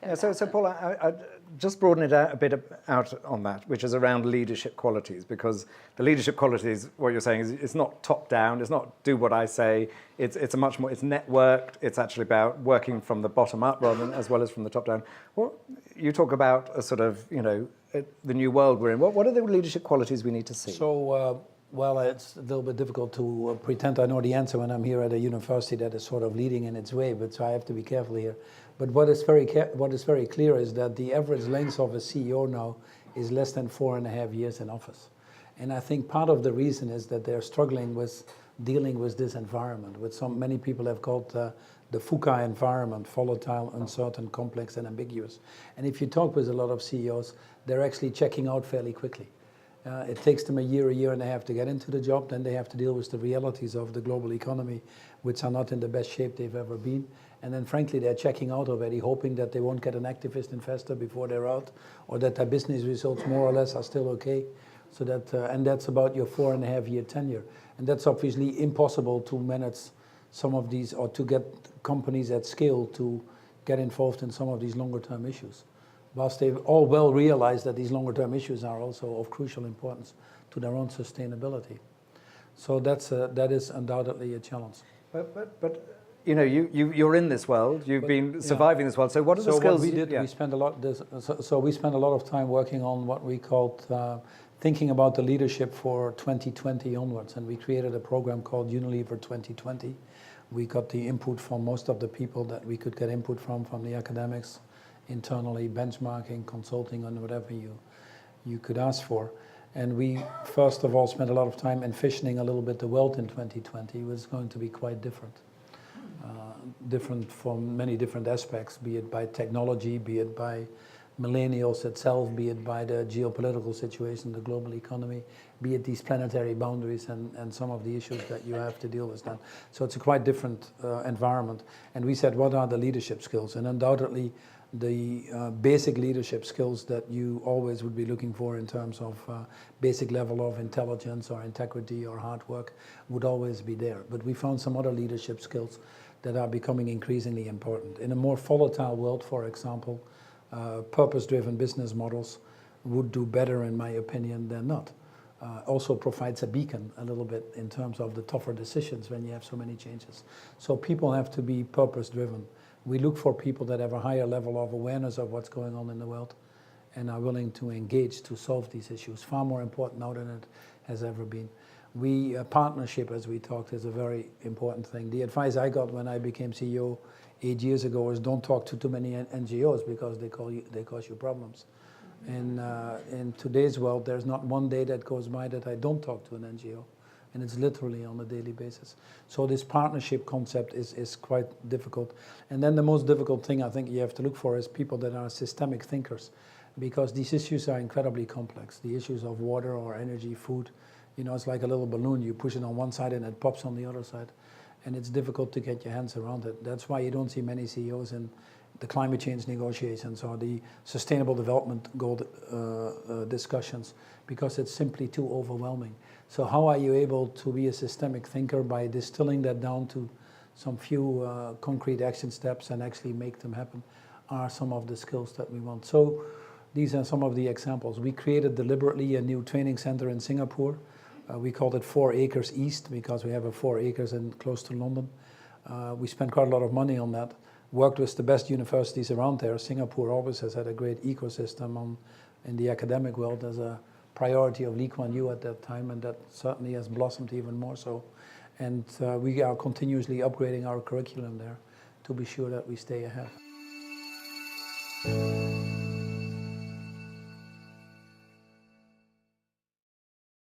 Yeah, so Paul, I just broaden it out a bit out on that, which is around leadership qualities, because the leadership qualities, what you're saying is it's not top down, it's not do what I say, it's a much more, it's networked, it's actually about working from the bottom up rather than as well as from the top down. Well, you talk about a sort of, the new world we're in. What are the leadership qualities we need to see? So, well, it's a little bit difficult to pretend I know the answer when I'm here at a university that is sort of leading in its way, but so I have to be careful here. But what is very clear is that the average length of a CEO now is less than 4.5 years in office. And I think part of the reason is that they're struggling with dealing with this environment, which many people have called the VUCA environment: volatile, uncertain, complex, and ambiguous. And if you talk with a lot of CEOs, they're actually checking out fairly quickly. It takes them a year and a half to get into the job. Then they have to deal with the realities of the global economy, which are not in the best shape they've ever been. And then frankly, they're checking out already, hoping that they won't get an activist investor before they're out, or that their business results more or less are still okay. So that, and that's about your 4.5-year tenure. And that's obviously impossible to manage some of these, or to get companies at scale to get involved in some of these longer term issues. Whilst they've all well realized that these longer term issues are also of crucial importance to their own sustainability. So that is undoubtedly a challenge. But you're in this world. You've been surviving this world. So what are the skills? What we did, we spent a lot. We spent a lot of time working on what we called thinking about the leadership for 2020 onwards, and we created a program called Unilever 2020. We got the input from most of the people that we could get input from the academics, internally, benchmarking, consulting, and whatever you could ask for. And we first of all spent a lot of time envisioning a little bit the world in 2020 was going to be quite different. Different from many different aspects, be it by technology, be it by millennials itself, be it by the geopolitical situation, the global economy, be it these planetary boundaries and some of the issues that you have to deal with then. So it's a quite different environment. And we said, what are the leadership skills? And undoubtedly, the basic leadership skills that you always would be looking for in terms of basic level of intelligence or integrity or hard work would always be there. But we found some other leadership skills that are becoming increasingly important. In a more volatile world, for example, purpose-driven business models would do better, in my opinion, than not. Also provides a beacon a little bit in terms of the tougher decisions when you have so many changes. So people have to be purpose-driven. We look for people that have a higher level of awareness of what's going on in the world and are willing to engage to solve these issues. Far more important now than it has ever been. Partnership, as we talked, is a very important thing. The advice I got when I became CEO 8 years ago was don't talk to too many NGOs because they cause you problems. And in today's world, there's not one day that goes by that I don't talk to an NGO. And it's literally on a daily basis. So this partnership concept is quite difficult. And then the most difficult thing I think you have to look for is people that are systemic thinkers, because these issues are incredibly complex. The issues of water or energy, food, it's like a little balloon. You push it on one side and it pops on the other side. And it's difficult to get your hands around it. That's why you don't see many CEOs in the climate change negotiations or the sustainable development goal discussions, because it's simply too overwhelming. So how are you able to be a systemic thinker by distilling that down to some few concrete action steps and actually make them happen are some of the skills that we want. So these are some of the examples. We created deliberately a new training center in Singapore. We called it 4 Acres East because we have a 4 acres close to London. We spent quite a lot of money on that. Worked with the best universities around there. Singapore always has had a great ecosystem in the academic world as a priority of Lee Kuan Yew at that time, and that certainly has blossomed even more so. And we are continuously upgrading our curriculum there to be sure that we stay ahead.